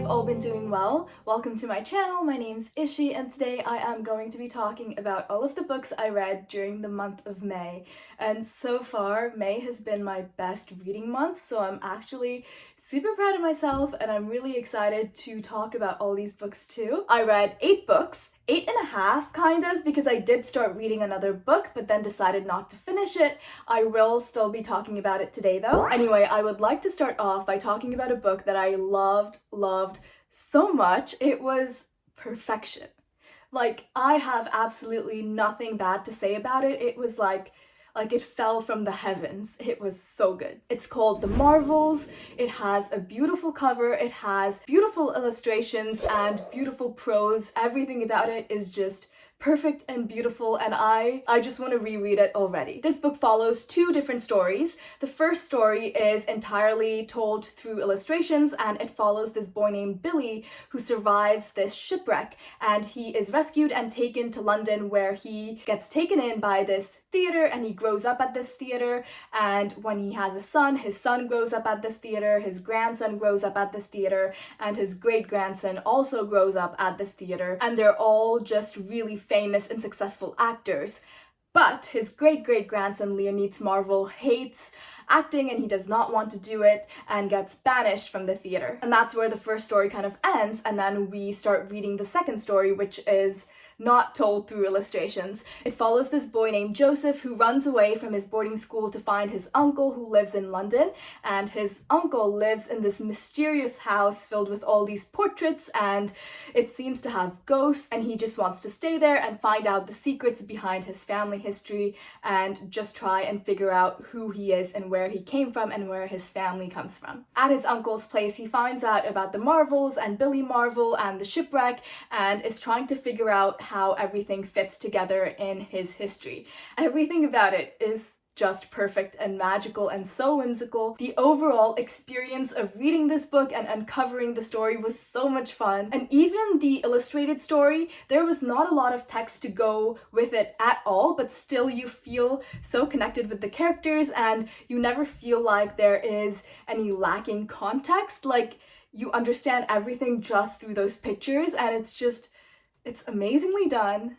you've all been doing well. Welcome to my channel. My name's Ishi, and today I am going to be talking about all of the books I read during the month of May. And so far, May has been my best reading month, so I'm actually super proud of myself and I'm really excited to talk about all these books too. I read 8 books, 8.5 kind of, because I did start reading another book but then decided not to finish it. I will still be talking about it today though. Anyway, I would like to start off by talking about a book that I loved so much. It was perfection. Like, I have absolutely nothing bad to say about it. It was like it fell from the heavens. It was so good. It's called The Marvels. It has a beautiful cover, it has beautiful illustrations and beautiful prose. Everything about it is just perfect and beautiful, and I just want to reread it already. This book follows 2 different stories. The first story is entirely told through illustrations, and it follows this boy named Billy who survives this shipwreck, and he is rescued and taken to London, where he gets taken in by this theater and he grows up at this theater. And when he has a son, his son grows up at this theater, his grandson grows up at this theater, and his great-grandson also grows up at this theater, and they're all just really famous and successful actors. But his great-great-grandson Leonid Marvel hates acting and he does not want to do it and gets banished from the theater. And that's where the first story kind of ends, and then we start reading the second story, which is not told through illustrations. It follows this boy named Joseph who runs away from his boarding school to find his uncle who lives in London, and his uncle lives in this mysterious house filled with all these portraits, and it seems to have ghosts, and he just wants to stay there and find out the secrets behind his family history and just try and figure out who he is and where he came from and where his family comes from. At his uncle's place, he finds out about the Marvels and Billy Marvel and the shipwreck, and is trying to figure out how everything fits together in his history. Everything about it is just perfect and magical and so whimsical. The overall experience of reading this book and uncovering the story was so much fun. And even the illustrated story, there was not a lot of text to go with it at all, but still you feel so connected with the characters and you never feel like there is any lacking context. Like, you understand everything just through those pictures, and it's amazingly done.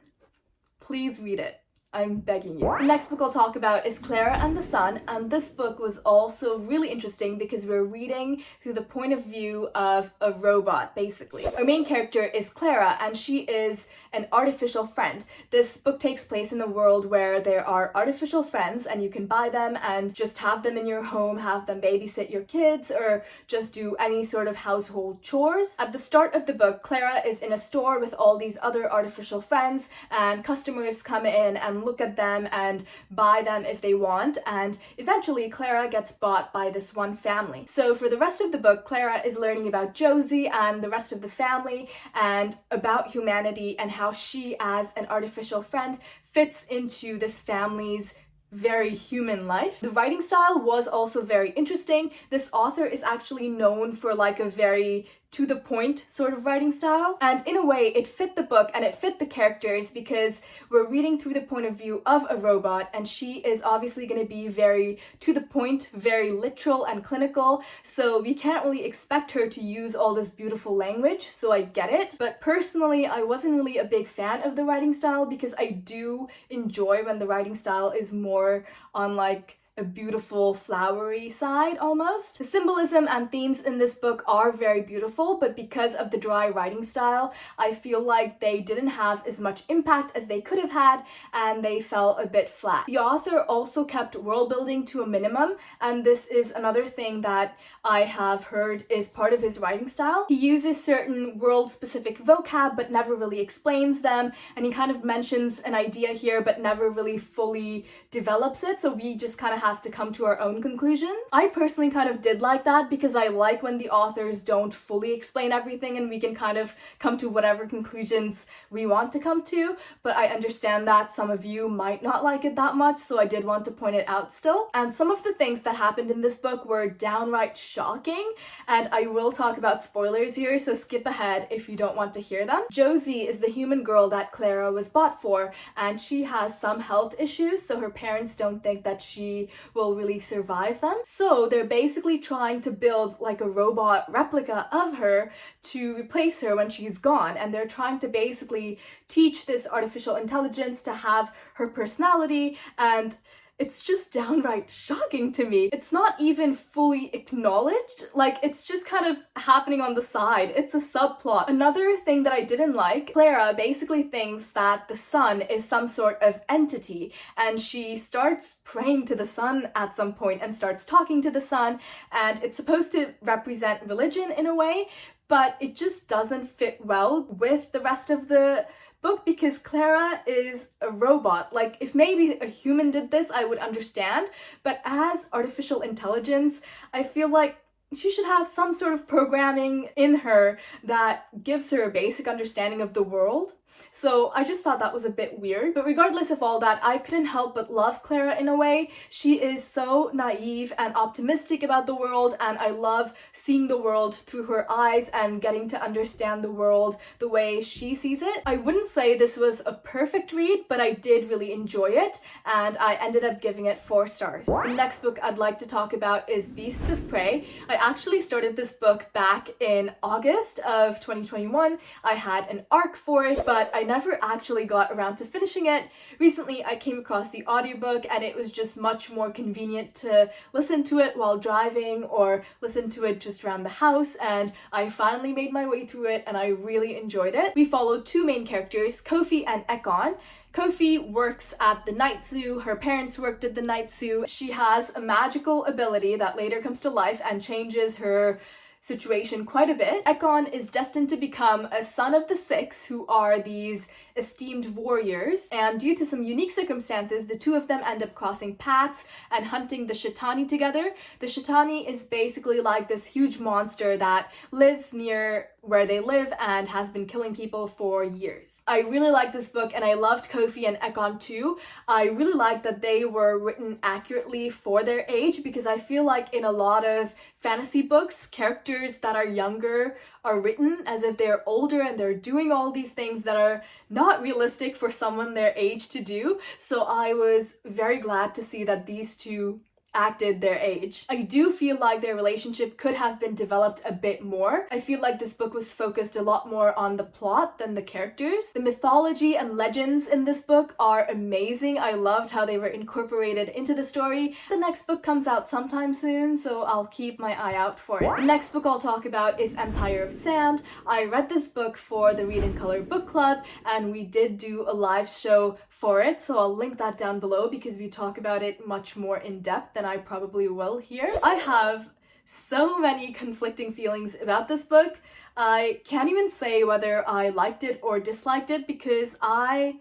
Please read it. I'm begging you. The next book I'll talk about is Clara and the Sun, and this book was also really interesting because we're reading through the point of view of a robot, basically. Our main character is Clara, and she is an artificial friend. This book takes place in a world where there are artificial friends and you can buy them and just have them in your home, have them babysit your kids, or just do any sort of household chores. At the start of the book, Clara is in a store with all these other artificial friends, and customers come in and look at them and buy them if they want, and eventually Clara gets bought by this one family. So for the rest of the book, Clara is learning about Josie and the rest of the family and about humanity and how she, as an artificial friend, fits into this family's very human life. The writing style was also very interesting. This author is actually known for like a very to the point sort of writing style, and in a way it fit the book and it fit the characters because we're reading through the point of view of a robot, and she is obviously going to be very to the point, very literal and clinical, so we can't really expect her to use all this beautiful language, so I get it. But personally, I wasn't really a big fan of the writing style because I do enjoy when the writing style is more on like a beautiful flowery side almost. The symbolism and themes in this book are very beautiful, but because of the dry writing style, I feel like they didn't have as much impact as they could have had, and they fell a bit flat. The author also kept world building to a minimum, and this is another thing that I have heard is part of his writing style. He uses certain world-specific vocab but never really explains them, and he kind of mentions an idea here but never really fully develops it, so we just kind of have to come to our own conclusions. I personally kind of did like that because I like when the authors don't fully explain everything and we can kind of come to whatever conclusions we want to come to, but I understand that some of you might not like it that much, so I did want to point it out still. And some of the things that happened in this book were downright shocking, and I will talk about spoilers here, so skip ahead if you don't want to hear them. Josie is the human girl that Clara was bought for, and she has some health issues, so her parents don't think that she will really survive them. So they're basically trying to build like a robot replica of her to replace her when she's gone, and they're trying to basically teach this artificial intelligence to have her personality, and it's just downright shocking to me. It's not even fully acknowledged, like it's just kind of happening on the side. It's a subplot. Another thing that I didn't like, Clara basically thinks that the sun is some sort of entity, and she starts praying to the sun at some point and starts talking to the sun, and it's supposed to represent religion in a way, but it just doesn't fit well with the rest of the book because Clara is a robot. Like, if maybe a human did this, I would understand, but as artificial intelligence, I feel like she should have some sort of programming in her that gives her a basic understanding of the world. So I just thought that was a bit weird. But regardless of all that, I couldn't help but love Clara in a way. She is so naive and optimistic about the world, and I love seeing the world through her eyes and getting to understand the world the way she sees it. I wouldn't say this was a perfect read, but I did really enjoy it, and I ended up giving it 4 stars. The next book I'd like to talk about is Beasts of Prey. I actually started this book back in August of 2021. I had an arc for it, but I never actually got around to finishing it. Recently, I came across the audiobook, and it was just much more convenient to listen to it while driving or listen to it just around the house, and I finally made my way through it, and I really enjoyed it. We followed 2 main characters, Kofi and Ekon. Kofi works at the night zoo. Her parents worked at the night zoo. She has a magical ability that later comes to life and changes her situation quite a bit. Ekon is destined to become a son of the Six, who are these esteemed warriors, and due to some unique circumstances, the 2 of them end up crossing paths and hunting the Shitani together. The Shitani is basically like this huge monster that lives near where they live and has been killing people for years. I really liked this book, and I loved Kofi and Ekon too. I really liked that they were written accurately for their age, because I feel like in a lot of fantasy books, characters that are younger are written as if they're older and they're doing all these things that are not realistic for someone their age to do. So I was very glad to see that these 2 acted their age. I do feel like their relationship could have been developed a bit more. I feel like this book was focused a lot more on the plot than the characters. The mythology and legends in this book are amazing. I loved how they were incorporated into the story. The next book comes out sometime soon, so I'll keep my eye out for it. The next book I'll talk about is Empire of Sand. I read this book for the Read in Color book club, and we did do a live show for it, so I'll link that down below because we talk about it much more in depth than I probably will here. I have so many conflicting feelings about this book. I can't even say whether I liked it or disliked it because I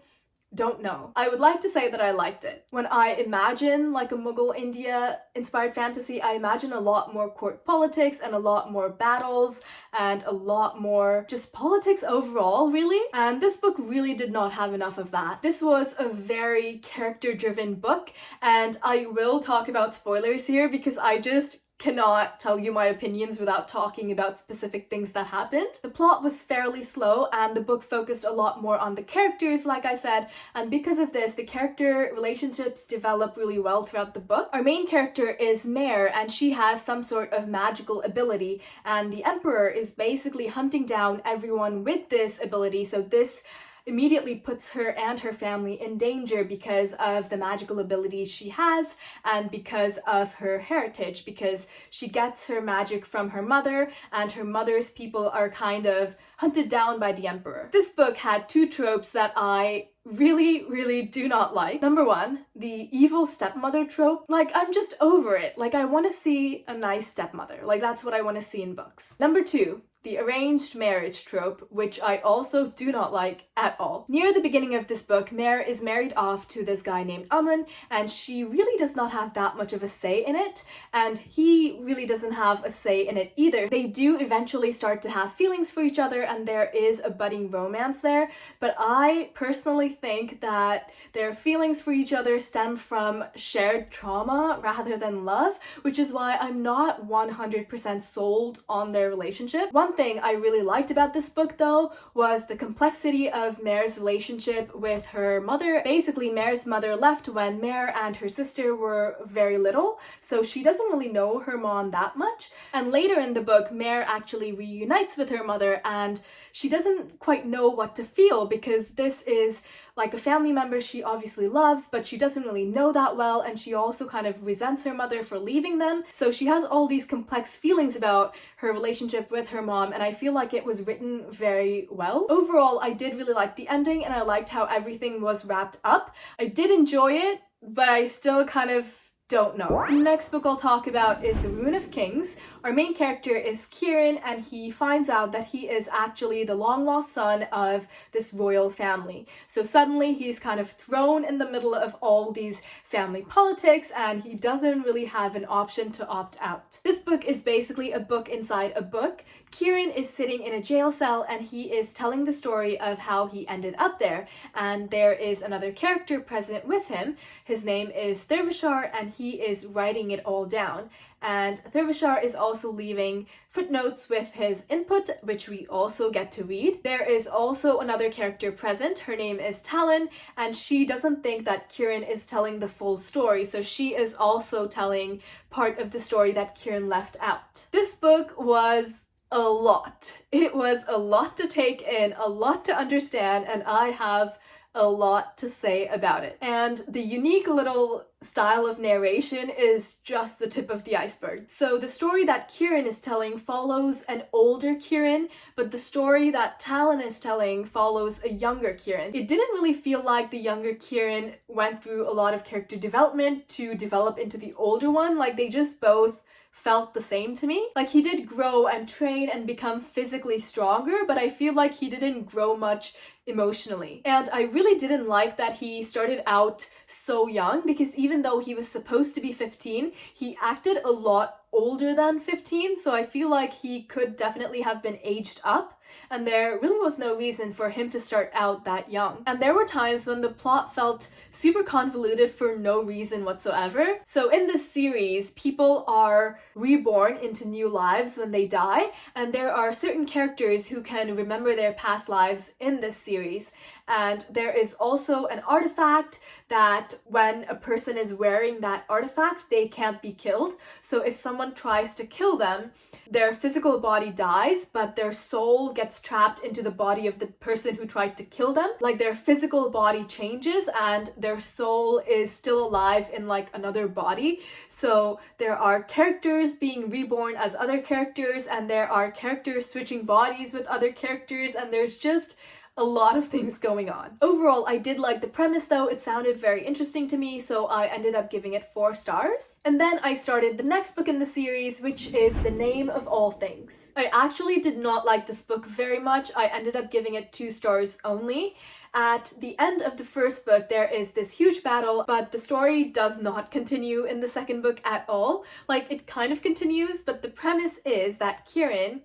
don't know. I would like to say that I liked it. When I imagine like a Mughal India inspired fantasy, I imagine a lot more court politics and a lot more battles and a lot more just politics overall, really. And this book really did not have enough of that. This was a very character-driven book, and I will talk about spoilers here because I just cannot tell you my opinions without talking about specific things that happened. The plot was fairly slow, and the book focused a lot more on the characters, like I said, and because of this, the character relationships develop really well throughout the book. Our main character is Mare, and she has some sort of magical ability, and the Emperor is basically hunting down everyone with this ability, so this immediately puts her and her family in danger because of the magical abilities she has and because of her heritage, because she gets her magic from her mother and her mother's people are kind of hunted down by the Emperor. This book had 2 tropes that I really do not like. Number 1, the evil stepmother trope. Like, I'm just over it. Like, I want to see a nice stepmother. Like, that's what I want to see in books. Number 2, the arranged marriage trope, which I also do not like at all. Near the beginning of this book, Mare is married off to this guy named Amun, and she really does not have that much of a say in it, and he really doesn't have a say in it either. They do eventually start to have feelings for each other, and there is a budding romance there, but I personally think that their feelings for each other stem from shared trauma rather than love, which is why I'm not 100% sold on their relationship. One thing I really liked about this book though was the complexity of Mare's relationship with her mother. Basically, Mare's mother left when Mare and her sister were very little, so she doesn't really know her mom that much. And later in the book, Mare actually reunites with her mother and she doesn't quite know what to feel because this is like a family member she obviously loves, but she doesn't really know that well, and she also kind of resents her mother for leaving them. So she has all these complex feelings about her relationship with her mom, and I feel like it was written very well. Overall, I did really like the ending, and I liked how everything was wrapped up. I did enjoy it, but I still kind of don't know. The next book I'll talk about is The Rune of Kings. Our main character is Kieran, and he finds out that he is actually the long-lost son of this royal family. So suddenly he's kind of thrown in the middle of all these family politics, and he doesn't really have an option to opt out. This book is basically a book inside a book. Kieran is sitting in a jail cell and he is telling the story of how he ended up there, and there is another character present with him. His name is Thirvishar, and he is writing it all down. And Thirvishar is also leaving footnotes with his input, which we also get to read. There is also another character present. Her name is Talon, and she doesn't think that Kieran is telling the full story, so she is also telling part of the story that Kieran left out. This book was a lot. It was a lot to take in, a lot to understand, and I have a lot to say about it. And the unique little style of narration is just the tip of the iceberg. So the story that Kieran is telling follows an older Kieran, but the story that Talon is telling follows a younger Kieran. It didn't really feel like the younger Kieran went through a lot of character development to develop into the older one. Like, they just both felt the same to me. Like, he did grow and train and become physically stronger, but I feel like he didn't grow much emotionally. And I really didn't like that he started out so young, because even though he was supposed to be 15, he acted a lot older than 15, so I feel like he could definitely have been aged up, and there really was no reason for him to start out that young. And there were times when the plot felt super convoluted for no reason whatsoever. So in this series, people are reborn into new lives when they die, and there are certain characters who can remember their past lives in this series. And there is also an artifact that when a person is wearing that artifact, they can't be killed. So if someone tries to kill them, their physical body dies, but their soul gets trapped into the body of the person who tried to kill them. Like, their physical body changes and their soul is still alive in like another body. So there are characters being reborn as other characters, and there are characters switching bodies with other characters, and there's just a lot of things going on. Overall, I did like the premise though. It sounded very interesting to me, so I ended up giving it 4 stars. And then I started the next book in the series, which is The Name of All Things. I actually did not like this book very much. I ended up giving it 2 stars only. At the end of the first book, there is this huge battle, but the story does not continue in the second book at all. Like, it kind of continues, but the premise is that Kieran,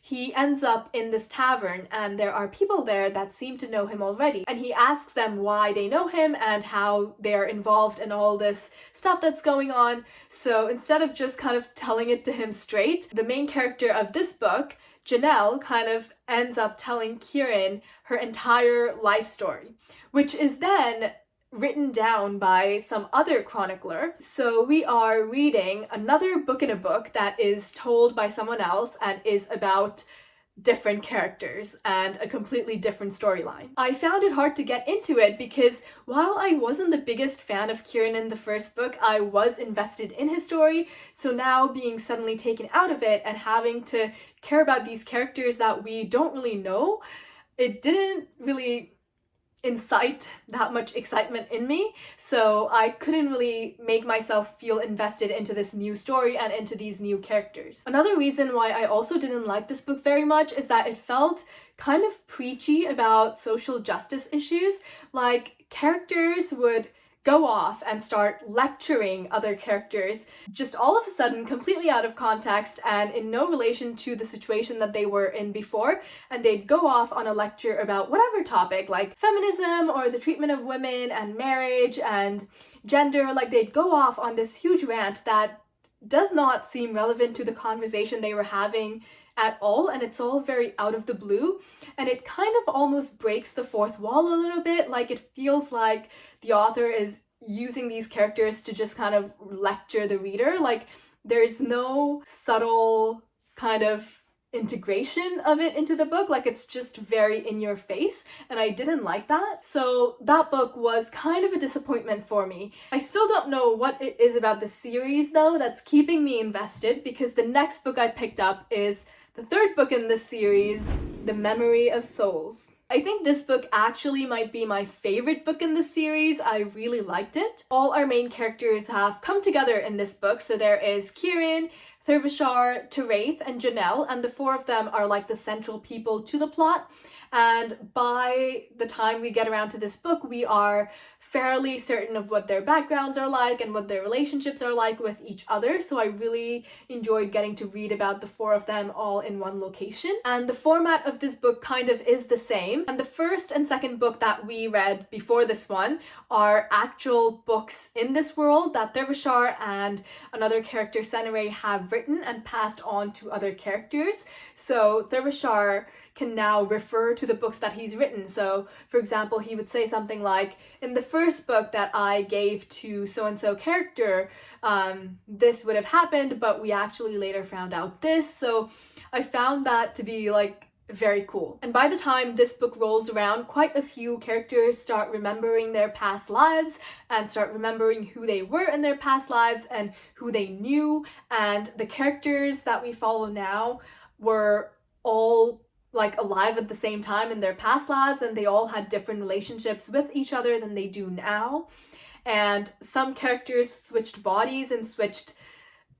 he ends up in this tavern, and there are people there that seem to know him already. And he asks them why they know him and how they're involved in all this stuff that's going on. So instead of just kind of telling it to him straight, the main character of this book, Janelle, kind of ends up telling Kieran her entire life story, which is then written down by some other chronicler. So we are reading another book in a book that is told by someone else and is about different characters and a completely different storyline. I found it hard to get into it because while I wasn't the biggest fan of Kieran in the first book, I was invested in his story. So now being suddenly taken out of it and having to care about these characters that we don't really know, it didn't really incite that much excitement in me, so I couldn't really make myself feel invested into this new story and into these new characters. Another reason why I also didn't like this book very much is that it felt kind of preachy about social justice issues. Like, characters would go off and start lecturing other characters, just all of a sudden completely out of context and in no relation to the situation that they were in before, and they'd go off on a lecture about whatever topic, like feminism or the treatment of women and marriage and gender. Like, they'd go off on this huge rant that does not seem relevant to the conversation they were having at all, and it's all very out of the blue, and it kind of almost breaks the fourth wall a little bit. Like, it feels like the author is using these characters to just kind of lecture the reader. Like, there's no subtle kind of integration of it into the book. Like, it's just very in your face, and I didn't like that. So that book was kind of a disappointment for me. I still don't know what it is about the series though that's keeping me invested, because the next book I picked up is the third book in this series, The Memory of Souls. I think this book actually might be my favorite book in the series. I really liked it. All our main characters have come together in this book. So there is Kieran, Thurvashar, Teraith, and Janelle, and the four of them are like the central people to the plot. And by the time we get around to this book, we are fairly certain of what their backgrounds are like and what their relationships are like with each other. So I really enjoyed getting to read about the four of them all in one location. And the format of this book kind of is the same. And the first and second book that we read before this one are actual books in this world that Thurvashar and another character, Senere, have written and passed on to other characters. So Thurvashar can now refer to the books that he's written. So, for example, he would say something like, in the first book that I gave to so-and-so character, this would have happened, but we actually later found out this. So I found that to be like very cool. And by the time this book rolls around, quite a few characters start remembering their past lives and start remembering who they were in their past lives and who they knew. And the characters that we follow now were all like alive at the same time in their past lives, and they all had different relationships with each other than they do now. And some characters switched bodies and switched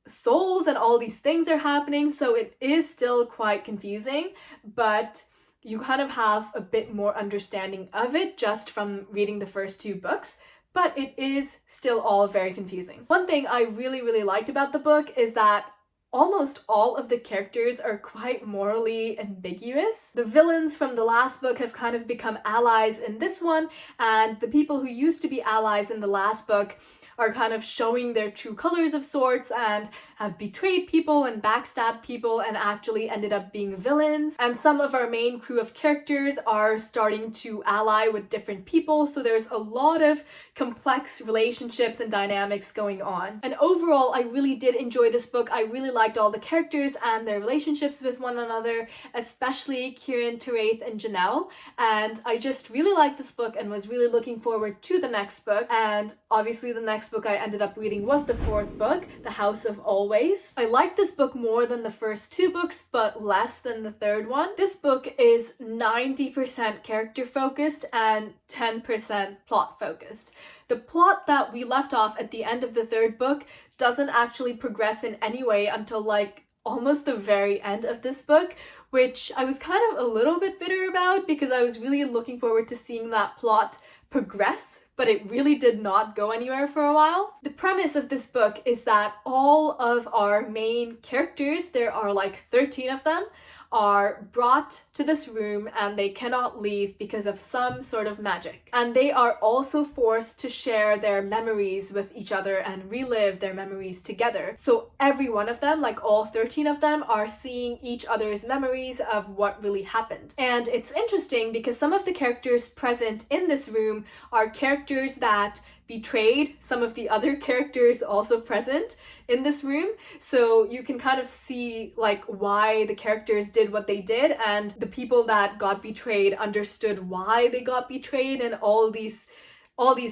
souls, and all these things are happening. So it is still quite confusing, but you kind of have a bit more understanding of it just from reading the first two books. But it is still all very confusing. One thing I really liked about the book is that almost all of the characters are quite morally ambiguous. The villains from the last book have kind of become allies in this one, and the people who used to be allies in the last book are kind of showing their true colors of sorts and have betrayed people and backstabbed people and actually ended up being villains. And some of our main crew of characters are starting to ally with different people, so there's a lot of complex relationships and dynamics going on. And overall, I really did enjoy this book. I really liked all the characters and their relationships with one another, especially Kieran, Teraith, and Janelle. And I just really liked this book and was really looking forward to the next book. And obviously the next book I ended up reading was the fourth book, The House of Always. I liked this book more than the first two books, but less than the third one. This book is 90% character focused and 10% plot focused. The plot that we left off at the end of the third book doesn't actually progress in any way until like almost the very end of this book, which I was kind of a little bit bitter about because I was really looking forward to seeing that plot progress, but it really did not go anywhere for a while. The premise of this book is that all of our main characters, there are like 13 of them, are brought to this room and they cannot leave because of some sort of magic. And they are also forced to share their memories with each other and relive their memories together. So every one of them, like all 13 of them, are seeing each other's memories of what really happened. And it's interesting because some of the characters present in this room are characters that betrayed some of the other characters also present in this room. So you can kind of see like why the characters did what they did, and the people that got betrayed understood why they got betrayed and all these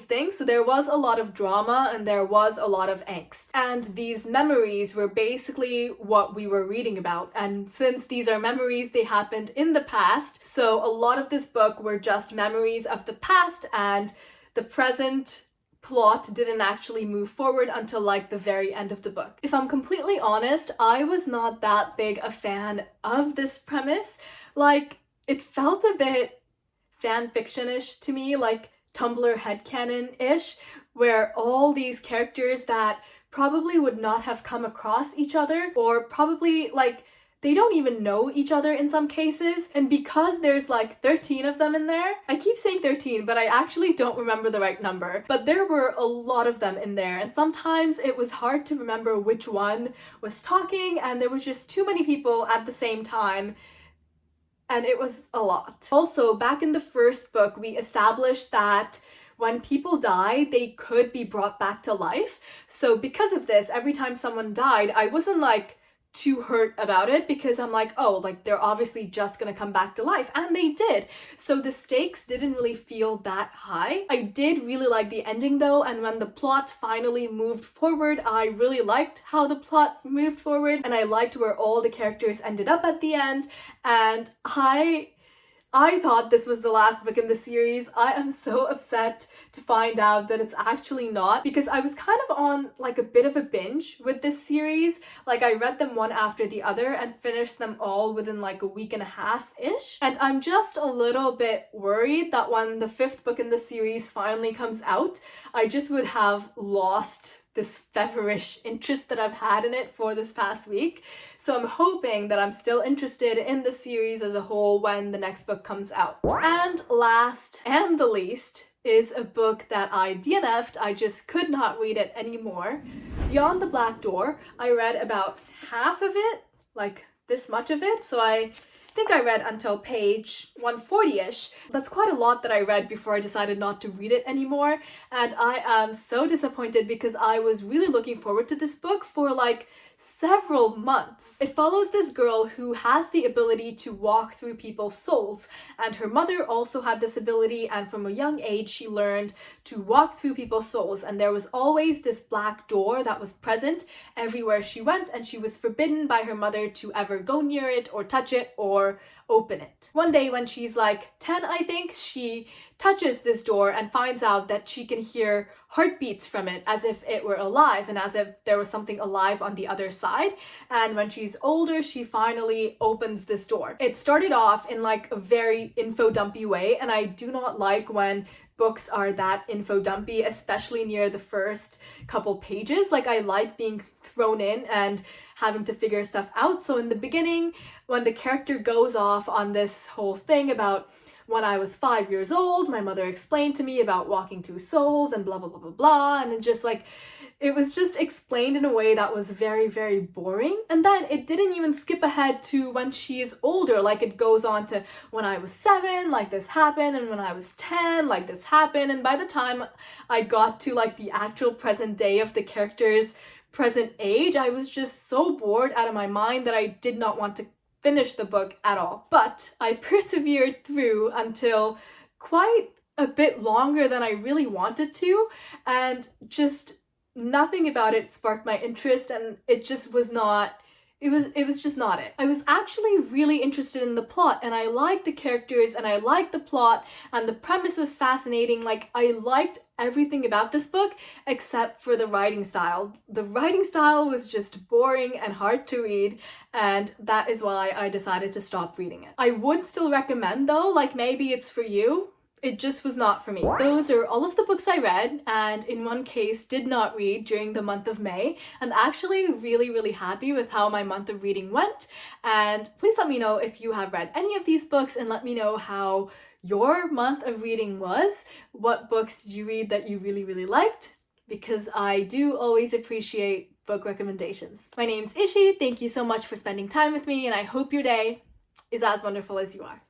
things. So there was a lot of drama and there was a lot of angst. And these memories were basically what we were reading about. And since these are memories, they happened in the past. So a lot of this book were just memories of the past, and the present plot didn't actually move forward until like the very end of the book. If I'm completely honest, I was not that big a fan of this premise. Like, it felt a bit fanfiction-ish to me, like Tumblr headcanon-ish, where all these characters that probably would not have come across each other, or probably like they don't even know each other in some cases. And because there's like 13 of them in there, I keep saying 13, but I actually don't remember the right number. But there were a lot of them in there, and sometimes it was hard to remember which one was talking, and there was just too many people at the same time. And it was a lot. Also, back in the first book, we established that when people die, they could be brought back to life. So because of this, every time someone died, I wasn't like too hurt about it, because I'm like, oh, like they're obviously just gonna come back to life, and they did. So the stakes didn't really feel that high. I did really like the ending though, and when the plot finally moved forward, I really liked how the plot moved forward, and I liked where all the characters ended up at the end, and I thought this was the last book in the series. I am so upset to find out that it's actually not, because I was kind of on like a bit of a binge with this series. Like I read them one after the other and finished them all within like a week and a half-ish. And I'm just a little bit worried that when the 5th book in the series finally comes out, I just would have lost this feverish interest that I've had in it for this past week. So I'm hoping that I'm still interested in the series as a whole when the next book comes out. And last and the least is a book that I DNF'd. I just could not read it anymore. Beyond the Black Door. I read about half of it, like this much of it. So I think I read until page 140-ish. That's quite a lot that I read before I decided not to read it anymore. And I am so disappointed, because I was really looking forward to this book for like several months. It follows this girl who has the ability to walk through people's souls, and her mother also had this ability, and from a young age she learned to walk through people's souls, and there was always this black door that was present everywhere she went, and she was forbidden by her mother to ever go near it or touch it or open it. One day when she's like 10, I think, she touches this door and finds out that she can hear heartbeats from it as if it were alive, and as if there was something alive on the other side. And when she's older, she finally opens this door. It started off in like a very info dumpy way, and I do not like when books are that info dumpy, especially near the first couple pages. Like I like being thrown in and having to figure stuff out. So in the beginning, when the character goes off on this whole thing about when I was 5 years old, my mother explained to me about walking through souls and blah, blah, blah, blah, blah. And it was just explained in a way that was very, very boring. And then it didn't even skip ahead to when she's older. Like it goes on to when I was 7, like this happened, and when I was 10, like this happened. And by the time I got to like the actual present day of the character's present age, I was just so bored out of my mind that I did not want to finish the book at all. But I persevered through until quite a bit longer than I really wanted to, and just nothing about it sparked my interest, and it just was not, it was just not it. I was actually really interested in the plot, and I liked the characters, and I liked the plot, and the premise was fascinating. Like I liked everything about this book except for the writing style. The writing style was just boring and hard to read, and that is why I decided to stop reading it. I would still recommend though, like maybe it's for you. It just was not for me. Those are all of the books I read, and in one case did not read during the month of May. I'm actually really, really happy with how my month of reading went, and please let me know if you have read any of these books, and let me know how your month of reading was. What books did you read that you really, really liked? Because I do always appreciate book recommendations. My name's Ishi. Thank you so much for spending time with me, and I hope your day is as wonderful as you are.